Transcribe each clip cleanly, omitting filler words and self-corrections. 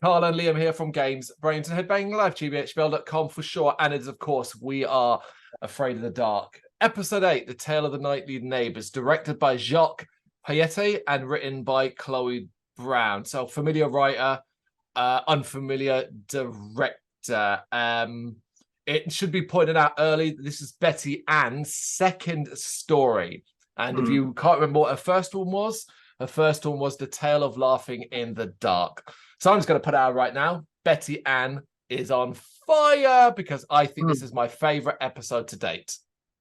Carl and Liam here from Games, Brains and Head-Banging Life, gbhblofficial.com for sure. And it's, of course, we are Afraid of the Dark. Episode 8, The Tale of the Nightly Neighbours, directed by Jacques Payette and written by Chloe Brown. So, familiar writer, unfamiliar director. It should be pointed out early, this is Betty Ann's second story. And if you can't remember what her first one was The Tale of Laughing in the Dark. So I'm just going to put it out right now. Betty Ann is on fire because I think this is my favourite episode to date.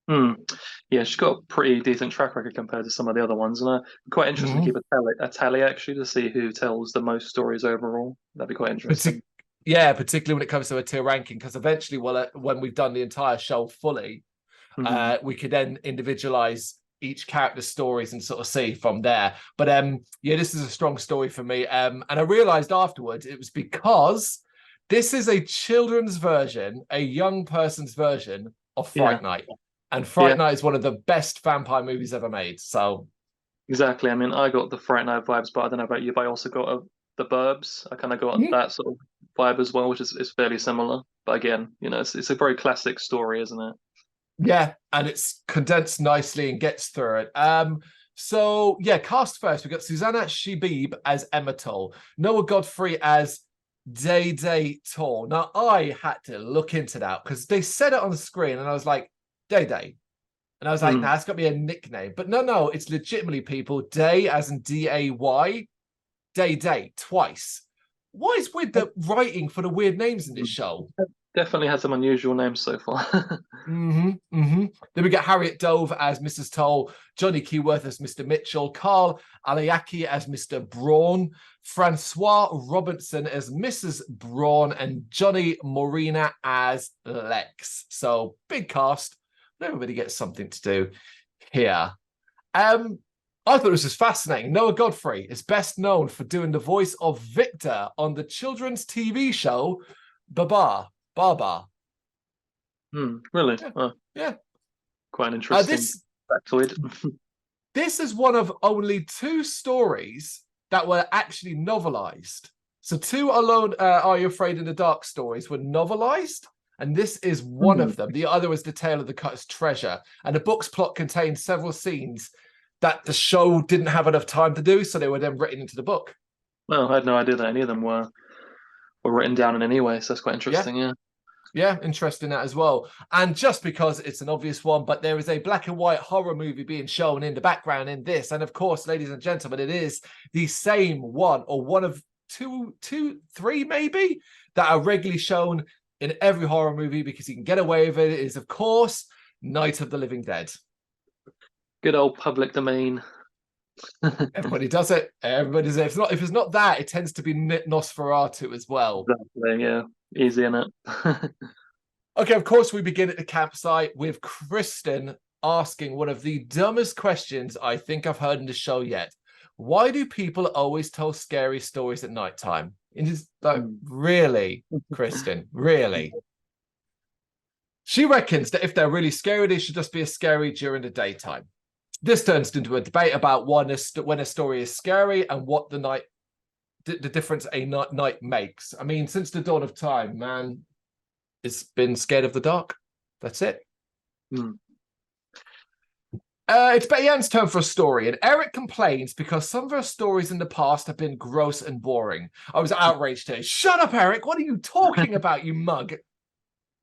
Yeah, she's got a pretty decent track record compared to some of the other ones. And I'm quite interested to keep a tally, actually, to see who tells the most stories overall. That'd be quite interesting. Particularly when it comes to a tier ranking, because eventually, when we've done the entire show fully, we could then individualize each character's stories and sort of see from there. But yeah, this is a strong story for me. And I realized afterwards it was because this is a children's version, a young person's version of Fright Night. And Fright Night is one of the best vampire movies ever made. So exactly. I mean, I got the Fright Night vibes, but I don't know about you, but I also got the Burbs. I kind of got that sort of vibe as well, which is fairly similar. But again, you know, it's a very classic story, isn't it? Yeah, and it's condensed nicely and gets through it. So yeah, cast first. We've got Susanna Shibib as Emma Toll, Noah Godfrey as Day Toll. Now, I had to look into that because they said it on the screen and I was like, Day. And I was like, nah, it's got to be a nickname. But no, it's legitimately people. Day as in D-A-Y. Day, twice. What is with the writing for the weird names in this show? Definitely had some unusual names so far. Then we get Harriet Dove as Mrs. Toll, Johnny Keyworth as Mr. Mitchell, Carl Aliaki as Mr. Braun, Francois Robinson as Mrs. Braun, and Johnny Morena as Lex. So big cast. Everybody gets something to do here. I thought this was fascinating. Noah Godfrey is best known for doing the voice of Victor on the children's TV show Baba. Really? Yeah. Quite an interesting factoid. This is one of only 2 stories that were actually novelized. So 2 alone Are You Afraid in the Dark stories were novelized, and this is one of them. The other was The Tale of the Cutter's Treasure, and the book's plot contained several scenes that the show didn't have enough time to do, so they were then written into the book. Well, I had no idea that any of them were written down in any way, so that's quite interesting, Yeah, interesting that as well. And just because it's an obvious one, but there is a black and white horror movie being shown in the background in this. And of course, ladies and gentlemen, it is the same one or one of three maybe, that are regularly shown in every horror movie because you can get away with it. It is, of course, Night of the Living Dead. Good old public domain. Everybody does it. Everybody does it. If it's not that, it tends to be Nosferatu as well. Exactly, yeah. Easy, innit? Okay, of course, we begin at the campsite with Kristen asking one of the dumbest questions I think I've heard in the show yet. Why do people always tell scary stories at nighttime? It is like, really, Kristen, really? She reckons that if they're really scary, they should just be as scary during the daytime. This turns into a debate about when a story is scary and what the difference a night makes. I mean, since the dawn of time, man, it's been scared of the dark. That's it. It's Betty Ann's turn for a story, and Eric complains because some of her stories in the past have been gross and boring. I was outraged today. Shut up, Eric! What are you talking about, you mug?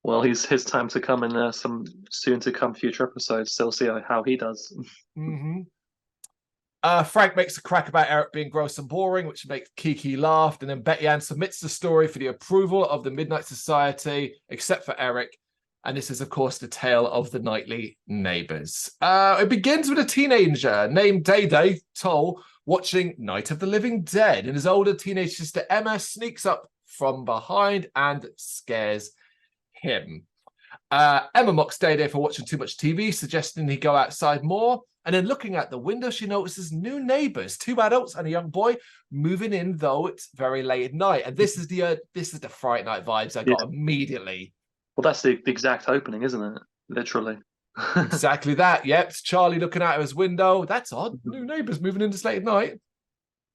Well, his time to come in some soon-to-come future episodes. So we'll see how he does. Frank makes a crack about Eric being gross and boring, which makes Kiki laugh. And then Betty Ann submits the story for the approval of the Midnight Society, except for Eric. And this is, of course, the tale of the nightly neighbors. It begins with a teenager named Day Toll watching Night of the Living Dead. And his older teenage sister Emma sneaks up from behind and scares him. Emma mocks Day for watching too much TV, suggesting he go outside more. And then looking at the window, she notices new neighbors, 2 adults and a young boy, moving in, though it's very late at night. And this is the Fright Night vibes I got immediately. Well, that's the exact opening, isn't it? Literally. Exactly that. Yep, it's Charlie looking out of his window. That's odd. New neighbors moving in this late at night.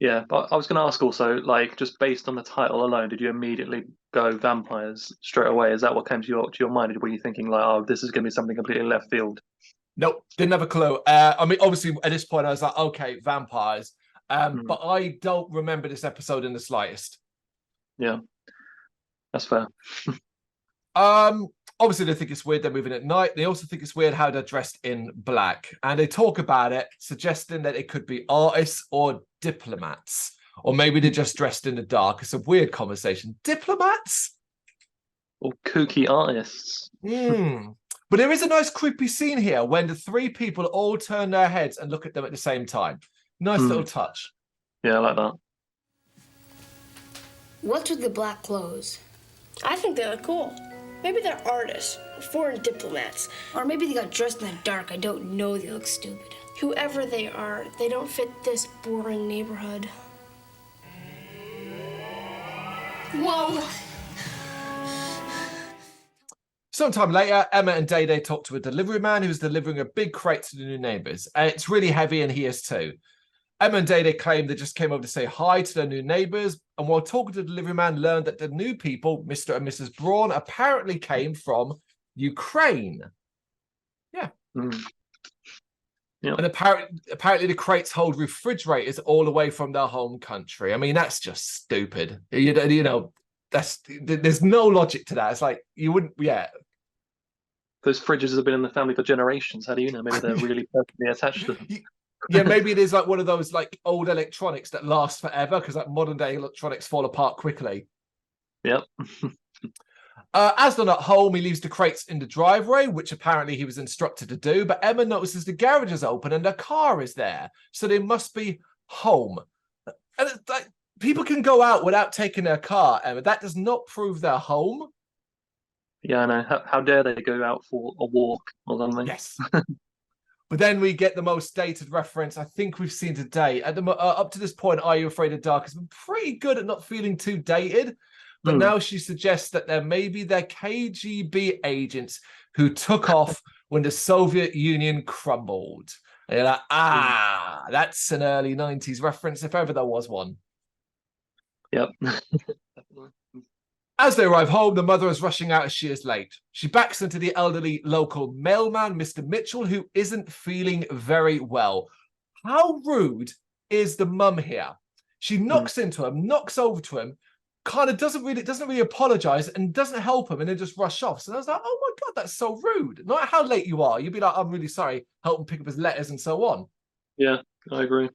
Yeah, but I was going to ask also, like, just based on the title alone, did you immediately go vampires straight away? Is that what came to your mind? Were you thinking like, oh, this is going to be something completely left field? Nope, didn't have a clue. I mean, obviously, at this point, I was like, okay, vampires. Mm, But I don't remember this episode in the slightest. yeah, that's fair. Um, Obviously, they think it's weird they're moving at night. They also think it's weird how they're dressed in black. And they talk about it, suggesting that it could be artists or diplomats. Or maybe they're just dressed in the dark. It's a weird conversation. Diplomats? Or kooky artists. Hmm. But there is a nice creepy scene here when the three people all turn their heads and look at them at the same time. Nice little touch. Yeah, I like that. What's with the black clothes? I think they look cool. Maybe they're artists, or foreign diplomats. Or maybe they got dressed in the dark. I don't know. They look stupid. Whoever they are, they don't fit this boring neighborhood. Whoa! Sometime later, Emma and Day talk to a delivery man who's delivering a big crate to the new neighbors. And it's really heavy, and he is too. Emma and Day claim they just came over to say hi to their new neighbors. And while talking to the delivery man, learned that the new people, Mr. and Mrs. Brrraaains, apparently came from Ukraine. Yeah. Yeah. And apparently the crates hold refrigerators all away from their home country. I mean, that's just stupid. You know, there's no logic to that. It's like you wouldn't, yeah. Those fridges have been in the family for generations. How do you know? Maybe they're really perfectly attached to them. Yeah, maybe it is like one of those like old electronics that last forever, because like modern day electronics fall apart quickly. Yep. As they're not home, he leaves the crates in the driveway, which apparently he was instructed to do. But Emma notices the garage is open and the car is there, so they must be home. And it's like, people can go out without taking their car, Emma. That does not prove they're home. Yeah, I know. How dare they go out for a walk or something? Yes. But then we get the most dated reference I think we've seen today. Up to this point, Are You Afraid of Dark has been pretty good at not feeling too dated. But now she suggests that there may be their KGB agents who took off when the Soviet Union crumbled. And you're like, that's an early 90s reference, if ever there was one. Yep. As they arrive home, the mother is rushing out as she is late. She backs into the elderly local mailman, Mr. Mitchell, who isn't feeling very well. How rude is the mum here? She knocks into him, knocks over to him, kind of doesn't really apologize and doesn't help him, and then just rush off. So I was like, oh my God, that's so rude. No matter how late you are, you'd be like, I'm really sorry, help him pick up his letters and so on. Yeah, I agree.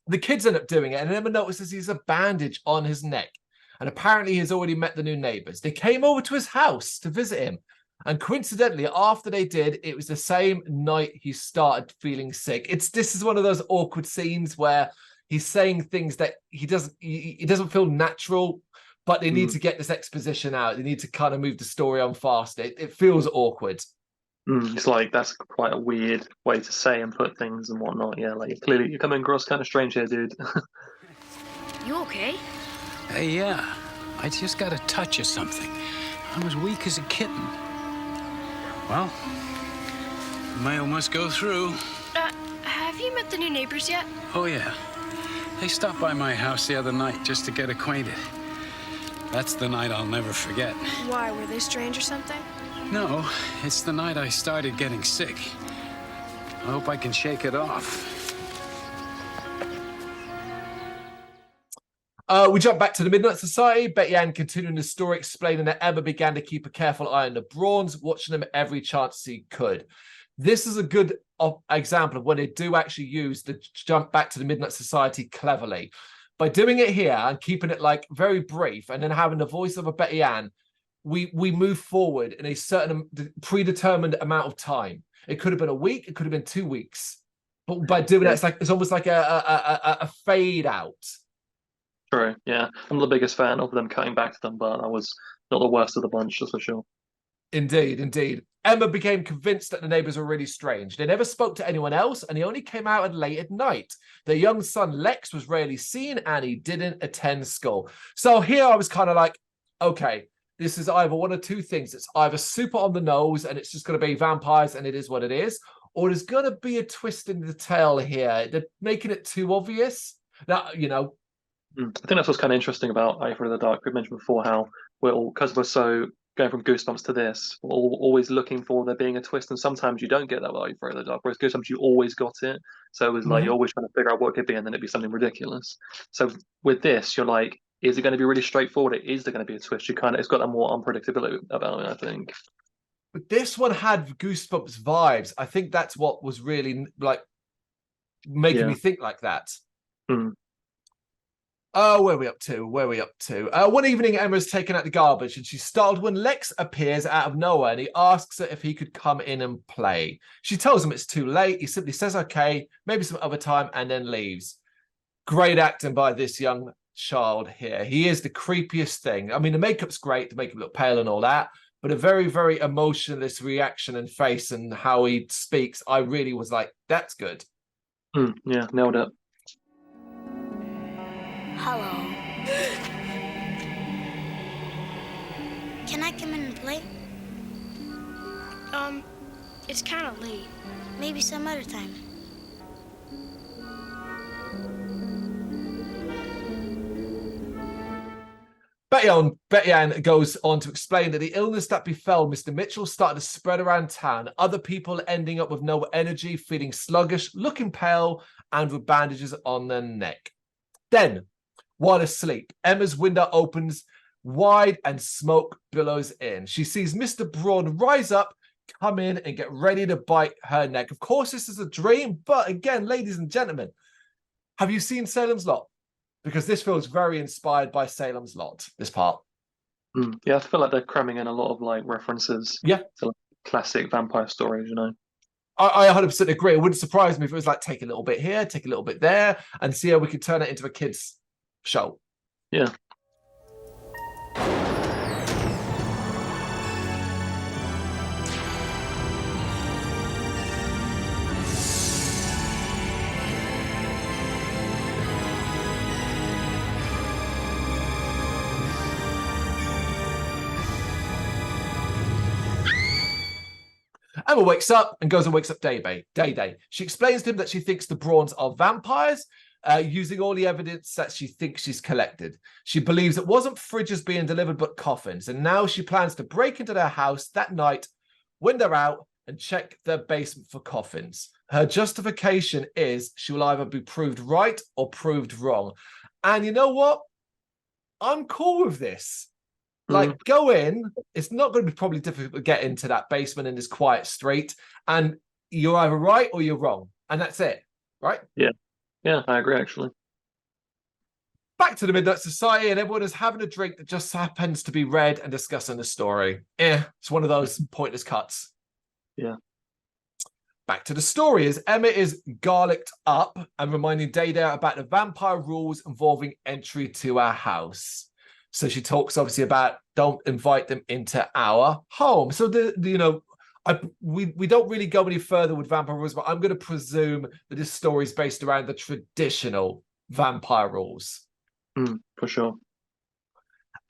The kids end up doing it, and Emma notices he has a bandage on his neck. And apparently he's already met the new neighbors. They came over to his house to visit him. And coincidentally, after they did, it was the same night he started feeling sick. This is one of those awkward scenes where he's saying things that he doesn't feel natural, but they need to get this exposition out. They need to kind of move the story on fast. It feels awkward. It's like, that's quite a weird way to say and put things and whatnot. Yeah, like clearly you're coming across kind of strange here, dude. You okay? Yeah, I just got a touch of something. I'm as weak as a kitten. Well, the mail must go through. Have you met the new neighbors yet? Oh, yeah. They stopped by my house the other night just to get acquainted. That's the night I'll never forget. Why, were they strange or something? No, it's the night I started getting sick. I hope I can shake it off. We jump back to the Midnight Society. Betty Ann continuing the story, explaining that Emma began to keep a careful eye on the Brrraaains, watching them every chance he could. This is a good example of when they do actually use the jump back to the Midnight Society cleverly. By doing it here and keeping it like very brief, and then having the voice of a Betty Ann, we move forward in a certain predetermined amount of time. It could have been a week, it could have been 2 weeks. But by doing that, it's almost like a fade out. True, yeah. I'm the biggest fan of them cutting back to them, but I was not the worst of the bunch, that's for sure. Indeed, indeed. Emma became convinced that the neighbors were really strange. They never spoke to anyone else, and he only came out late at night. Their young son, Lex, was rarely seen, and he didn't attend school. So here I was kind of like, okay, this is either one of two things. It's either super on the nose, and it's just going to be vampires, and it is what it is, or there's going to be a twist in the tale here. They're making it too obvious. Now, you know, I think that's what's kind of interesting about A for the Dark. We mentioned before how we're all, because we're so going from Goosebumps to this, we're all always looking for there being a twist, and sometimes you don't get that with A for the Dark. Whereas Goosebumps, you always got it. So it was like you're always trying to figure out what it could be, and then it'd be something ridiculous. So with this, you're like, is it going to be really straightforward? Is there going to be a twist? It's got that more unpredictability about it, I think. but this one had Goosebumps vibes. I think that's what was really like making me think like that. Oh, where are we up to? Where are we up to? One evening, Emma's taken out the garbage and she's startled when Lex appears out of nowhere and he asks her if he could come in and play. She tells him it's too late. He simply says, okay, maybe some other time, and then leaves. Great acting by this young child here. He is the creepiest thing. I mean, the makeup's great to make him look pale and all that, but a very, very emotionless reaction and face and how he speaks, I really was like, that's good. Yeah, nailed it. Hello. Can I come in and play? It's kind of late. Maybe some other time. Betty Ann goes on to explain that the illness that befell Mr. Mitchell started to spread around town. Other people ending up with no energy, feeling sluggish, looking pale, and with bandages on their neck. Then, while asleep, Emma's window opens wide and smoke billows in. She sees Mr. Braun rise up, come in, and get ready to bite her neck. Of course, this is a dream, but again, ladies and gentlemen, have you seen Salem's Lot? Because this feels very inspired by Salem's Lot, this part. Yeah, I feel like they're cramming in a lot of like references to like, classic vampire stories, you know. I 100% agree. It wouldn't surprise me if it was like take a little bit here, take a little bit there, and see how we could turn it into a kid's show. Yeah. Emma wakes up and goes and wakes up Day. She explains to him that she thinks the Brrrains are vampires, using all the evidence that she thinks she's collected. She believes it wasn't fridges being delivered, but coffins. And now she plans to break into their house that night, when they're out, and check their basement for coffins. Her justification is she will either be proved right or proved wrong. And you know what? I'm cool with this. Like, go in. It's not going to be probably difficult to get into that basement in this quiet street. And you're either right or you're wrong. And that's it. Right? Yeah. Yeah, I agree, actually. Back to the Midnight Society, and everyone is having a drink that just happens to be red and discussing the story. It's one of those pointless cuts. Yeah. Back to the story as Emma is garlicked up and reminding Day about the vampire rules involving entry to our house. So she talks obviously about don't invite them into our home. So we don't really go any further with vampire rules, but I'm going to presume that this story is based around the traditional vampire rules. For sure.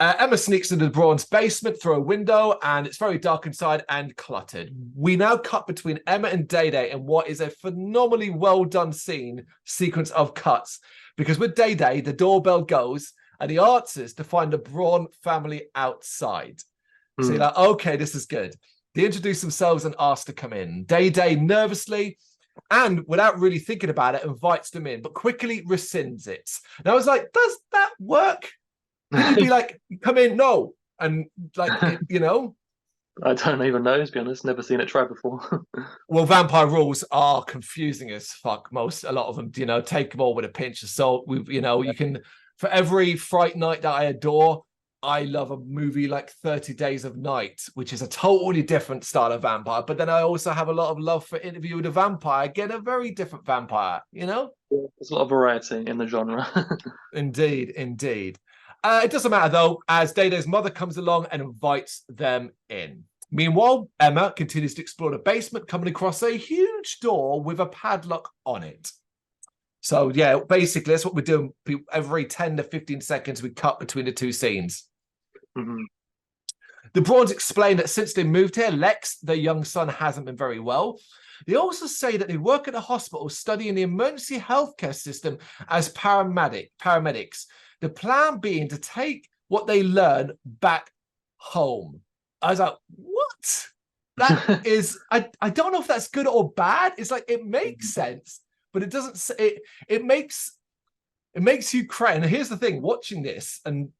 Emma sneaks into the Brrrains' basement through a window, and it's very dark inside and cluttered. We now cut between Emma and Day in what is a phenomenally well done sequence of cuts, because with Day, the doorbell goes, and he answers to find the Brrrain family outside. So you're like, okay, this is good. They introduce themselves and ask to come in. Day nervously, and without really thinking about it, invites them in, but quickly rescinds it. And I was like, does that work? Can you be like, come in? No. And like, you know? I don't even know, to be honest. Never seen it tried before. Well, vampire rules are confusing as fuck. A lot of them, take them all with a pinch of salt. You can... For every Fright Night that I adore, I love a movie like 30 Days of Night, which is a totally different style of vampire. But then I also have a lot of love for Interview with a Vampire. Again, a very different vampire, There's a lot of variety in the genre. Indeed. It doesn't matter, though, as Day's mother comes along and invites them in. Meanwhile, Emma continues to explore the basement, coming across a huge door with a padlock on it. So, yeah, basically, that's what we're doing. Every 10 to 15 seconds, we cut between the two scenes. The Brrrains explain that since they moved here, Lex, their young son, hasn't been very well. They also say that they work at a hospital studying the emergency healthcare system as paramedics. The plan being to take what they learn back home. I was like, what? That is, I don't know if that's good or bad. It's like, it makes sense, but it doesn't, it makes you cry. And here's the thing, watching this and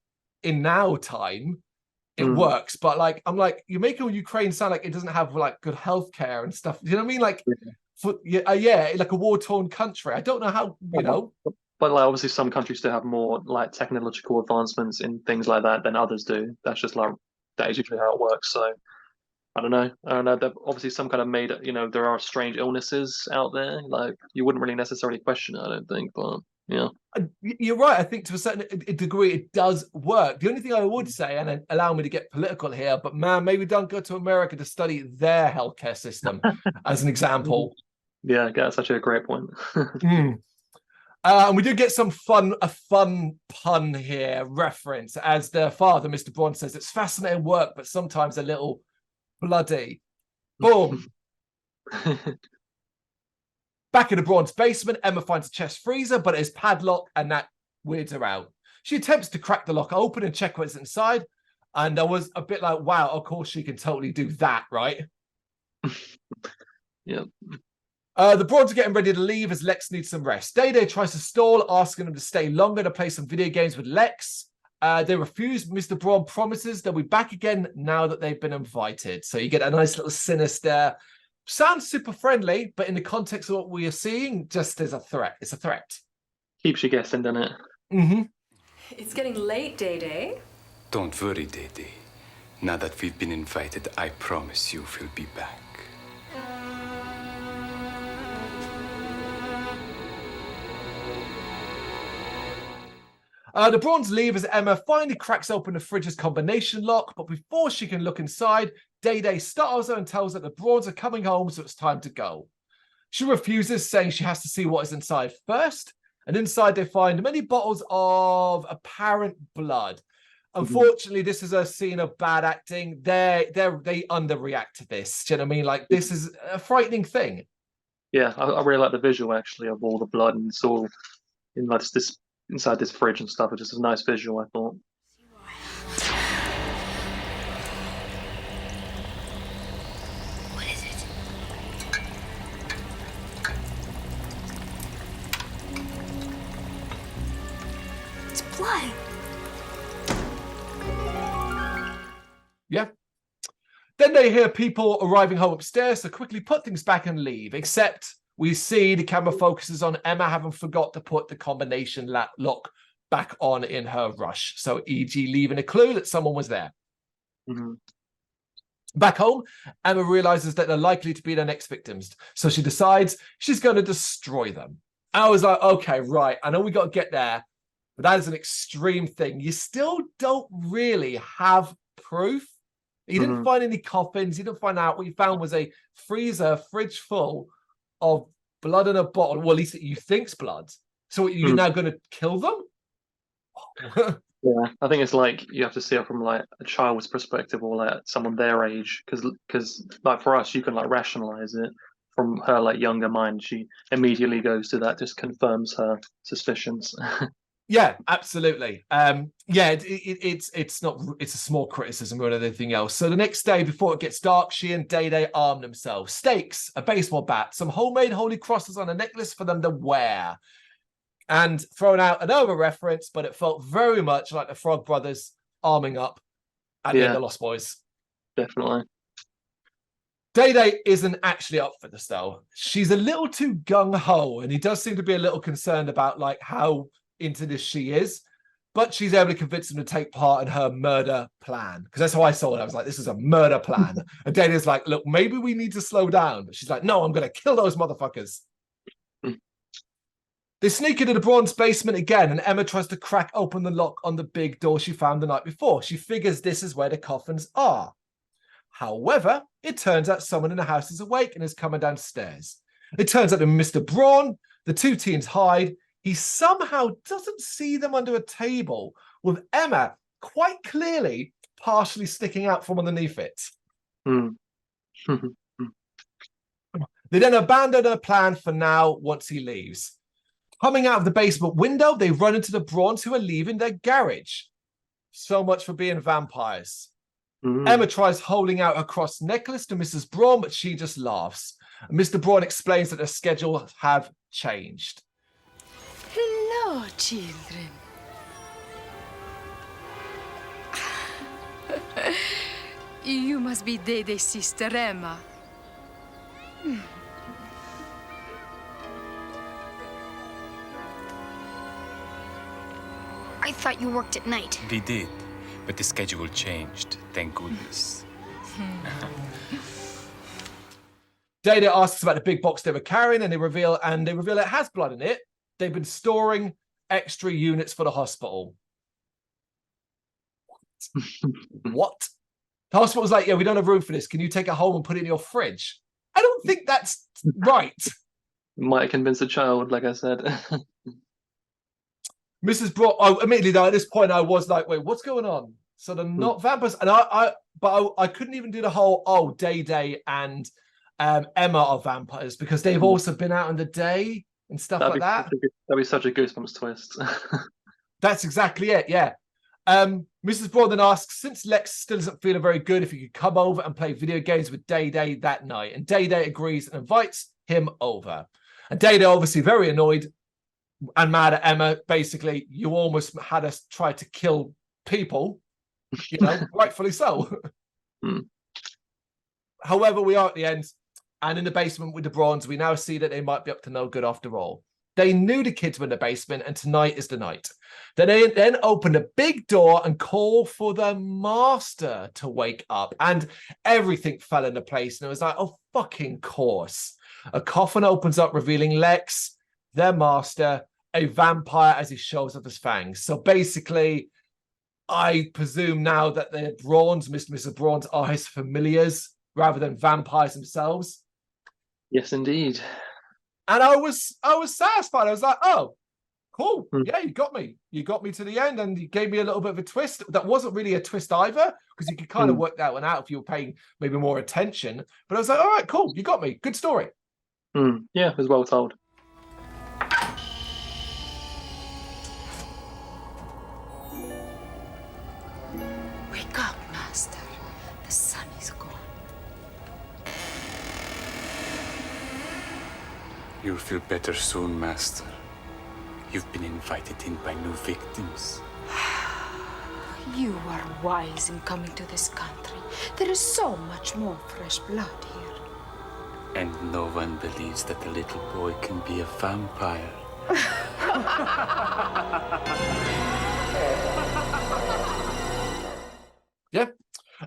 in now time, it works. But like, I'm like, you're making Ukraine sound like it doesn't have like good healthcare and stuff. You know what I mean? Like, like a war-torn country. I don't know how, you know. But like, obviously some countries do have more like technological advancements in things like that than others do. That's just like, that is usually how it works. So I don't know. There obviously some kind of made, you know, there are strange illnesses out there. Like, you wouldn't really necessarily question it, I don't think. But yeah, you're right. I think to a certain degree it does work. The only thing I would say, and allow me to get political here, but man, maybe don't go to America to study their healthcare system as an example. Yeah, that's actually a great point. And we do get a fun pun here, reference, as the father, Mr. Braun, says, it's fascinating work, but sometimes a little bloody. Boom. Back in the Braun's basement, Emma finds a chest freezer, but it is padlocked, and that weirds her out. She attempts to crack the lock open and check what's inside, and I was a bit like, wow, of course she can totally do that, right? Yeah. The Brauns are getting ready to leave as Lex needs some rest. Day tries to stall, asking them to stay longer to play some video games with Lex. They refuse. Mr. Braun promises they'll be back again now that they've been invited. So you get a nice little sinister. Sounds super friendly, but in the context of what we are seeing, just as a threat. It's a threat. Keeps you guessing, doesn't it? Mm-hmm. It's getting late, Day. Don't worry, Day. Now that we've been invited, I promise you we'll be back. The Brauns leave as Emma finally cracks open the fridge's combination lock, but before she can look inside, Day startles her and tells her the Brauns are coming home, so it's time to go. She refuses, saying she has to see what is inside first, and inside they find many bottles of apparent blood. Unfortunately, this is a scene of bad acting. They underreact to this. Do you know what I mean? Like, this is a frightening thing. Yeah, I really like the visual, actually, of all the blood, and it's all in like this inside this fridge and stuff. It's just a nice visual, I thought. What is it? It's blood. Yeah. Then they hear people arriving home upstairs, so quickly put things back and leave, except we see the camera focuses on Emma having forgot to put the combination lock back on in her rush. So e.g. leaving a clue that someone was there. Back home, Emma realizes that they're likely to be their next victims. So she decides she's going to destroy them. I was like, okay, right. I know we got to get there, but that is an extreme thing. You still don't really have proof. You didn't find any coffins. You didn't find out. What you found was a fridge full of blood in a bottle. Well, at least you think's blood. So you're now going to kill them? Yeah, I think it's like you have to see it from like a child's perspective or like someone their age, because like for us, you can like rationalize it. From her like younger mind, she immediately goes to that, just confirms her suspicions. Yeah, absolutely. It's a small criticism more than anything else. So the next day, before it gets dark, she and Day arm themselves. Stakes, a baseball bat, some homemade holy crosses on a necklace for them to wear. And thrown out another reference, but it felt very much like the Frog Brothers arming up at the end of Lost Boys. Definitely. Day isn't actually up for this, though. She's a little too gung-ho, and he does seem to be a little concerned about like how into this she is, but she's able to convince him to take part in her murder plan, because that's how I saw it. I was like, this is a murder plan. And Dana's like, look, maybe we need to slow down. But she's like, no, I'm going to kill those motherfuckers. They sneak into the Braun's basement again, and Emma tries to crack open the lock on the big door she found the night before. She figures this is where the coffins are. However, it turns out someone in the house is awake and is coming downstairs. It turns out that Mr. Braun, the two teens hide. He somehow doesn't see them under a table, with Emma quite clearly partially sticking out from underneath it. They then abandon her plan for now once he leaves. Coming out of the basement window, they run into the Brrrains who are leaving their garage. So much for being vampires. Emma tries holding out her cross necklace to Mrs. Brrrain, but she just laughs. And Mr. Brrrain explains that the schedule have changed. Hello, children. You must be Dede's sister Emma. I thought you worked at night. We did, but the schedule changed, thank goodness. Dede asks about the big box they were carrying, and they reveal it has blood in it. They've been storing extra units for the hospital. What? The hospital's like, yeah, we don't have room for this. Can you take it home and put it in your fridge? I don't think that's right. Might have convinced a child, like I said. Mrs. Brrrain, immediately though, at this point, I was like, wait, what's going on? So they're not vampires. And I couldn't even do the whole, Dede and Emma are vampires because they've also been out in the day and stuff like that. That'd be such a Goosebumps twist. That's exactly it, yeah. Mrs. Brrrain then asks, since Lex still isn't feeling very good, if he could come over and play video games with Dede that night. And Dede agrees and invites him over. And Dede, obviously very annoyed and mad at Emma. Basically, you almost had us try to kill people, rightfully so. However, we are at the end, and in the basement with the Brrrains, we now see that they might be up to no good after all. They knew the kids were in the basement, and tonight is the night. They then open a big door and call for the master to wake up, and everything fell into place. And it was like, oh, fucking course. A coffin opens up, revealing Lex, their master, a vampire as he shows off his fangs. So basically, I presume now that the Brrrains, Mr. Brrrains, are his familiars rather than vampires themselves. Yes, indeed. And I was satisfied. I was like, oh, cool. Yeah, you got me. You got me to the end, and you gave me a little bit of a twist. That wasn't really a twist either, because you could kind of work that one out if you were paying maybe more attention. But I was like, all right, cool. You got me. Good story. Yeah, it was well told. Wake up, Master. The sun is gone. You'll feel better soon, Master. You've been invited in by new victims. You are wise in coming to this country. There is so much more fresh blood here. And no one believes that a little boy can be a vampire. Yeah.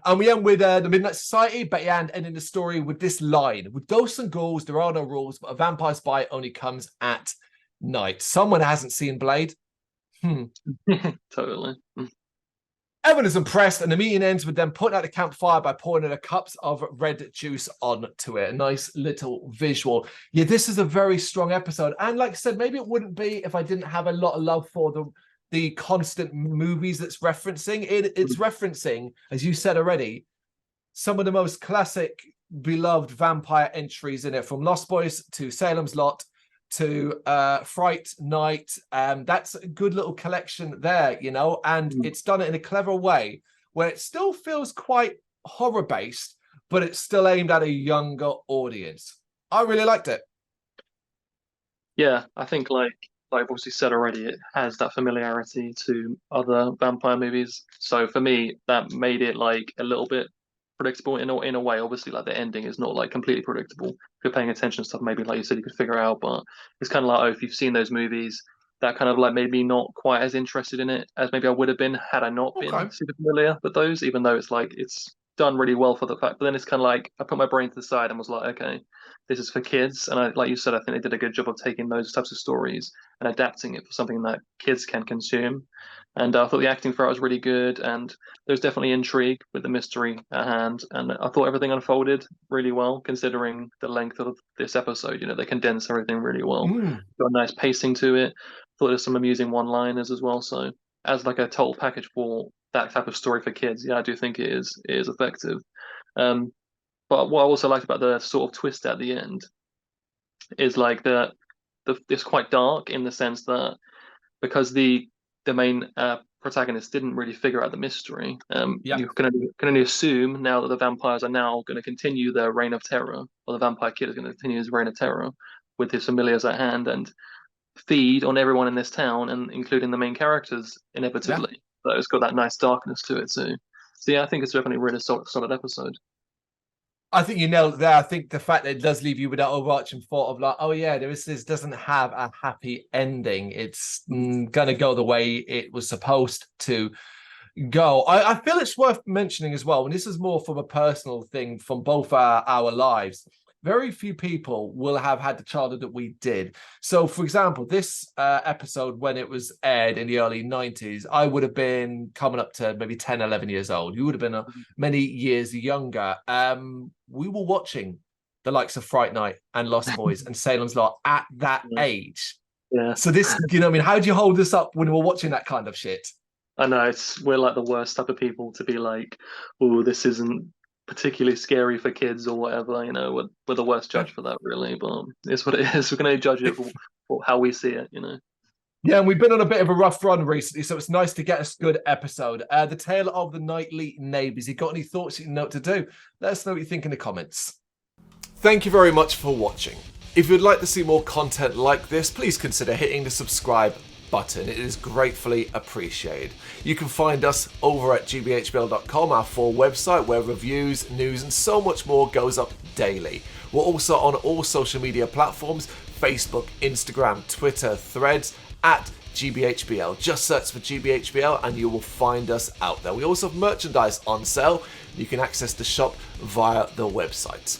And we end with the Midnight Society, Betty Ann ending the story with this line. With ghosts and ghouls, there are no rules, but a vampire's bite only comes at night. Someone hasn't seen Blade. Totally. Everyone is impressed, and the meeting ends with them putting out the campfire by pouring in a cups of red juice onto it. A nice little visual. Yeah, this is a very strong episode. And like I said, maybe it wouldn't be if I didn't have a lot of love for the constant movies that's referencing. It's referencing, as you said already, some of the most classic, beloved vampire entries in it, from Lost Boys to Salem's Lot to Fright Night. That's a good little collection there, and it's done it in a clever way where it still feels quite horror-based, but it's still aimed at a younger audience. I really liked it. Yeah, I think like I've obviously said already, it has that familiarity to other vampire movies. So for me, that made it like a little bit predictable in a way. Obviously, like the ending is not like completely predictable. If you're paying attention to stuff, maybe like you said, you could figure out. But it's kind of like, if you've seen those movies, that kind of like made me not quite as interested in it as maybe I would have been had I not been super familiar with those. Even though it's like it's done really well for the fact. But then it's kind of like I put my brain to the side and was like, okay, this is for kids. And like you said, I think they did a good job of taking those types of stories and adapting it for something that kids can consume. And I thought the acting for it was really good, and there's definitely intrigue with the mystery at hand. And I thought everything unfolded really well, considering the length of this episode. They condense everything really well. Got a nice pacing to it. Thought there's some amusing one-liners as well. So as like a total package for that type of story for kids, yeah, I do think it is effective. But what I also liked about the sort of twist at the end is like it's quite dark in the sense that because the main protagonist didn't really figure out the mystery. You can only assume now that the vampires are now going to continue their reign of terror, or the vampire kid is going to continue his reign of terror with his familiars at hand and feed on everyone in this town, and including the main characters inevitably. So it's got that nice darkness to it too. So yeah, I think it's definitely a really solid episode. I think you nailed it there. I think the fact that it does leave you with that overarching thought of like, oh yeah, this doesn't have a happy ending. It's gonna go the way it was supposed to go. I feel it's worth mentioning as well, and this is more from a personal thing from both our lives. Very few people will have had the childhood that we did. So, for example, this episode, when it was aired in the early 90s, I would have been coming up to maybe 10, 11 years old. You would have been many years younger. We were watching the likes of Fright Night and Lost Boys and Salem's Lot at that age. Yeah. So this, you know, I mean, how do you hold this up when we're watching that kind of shit? I know, we're like the worst type of people to be like, oh, this isn't particularly scary for kids or whatever, you know. We're the worst judge for that, really, but it's what it is. We're going to judge it for how we see it, you know. Yeah, and we've been on a bit of a rough run recently, so it's nice to get a good episode. The Tale of the Nightly Neighbours. You got any thoughts you know what to do? Let us know what you think in the comments. Thank you very much for watching. If you'd like to see more content like this, please consider hitting the subscribe button. It is gratefully appreciated. You can find us over at gbhbl.com, our full website where reviews, news and so much more goes up daily. We're also on all social media platforms: Facebook, Instagram, Twitter, Threads, at gbhbl. Just search for gbhbl and you will find us out there. We also have merchandise on sale. You can access the shop via the website.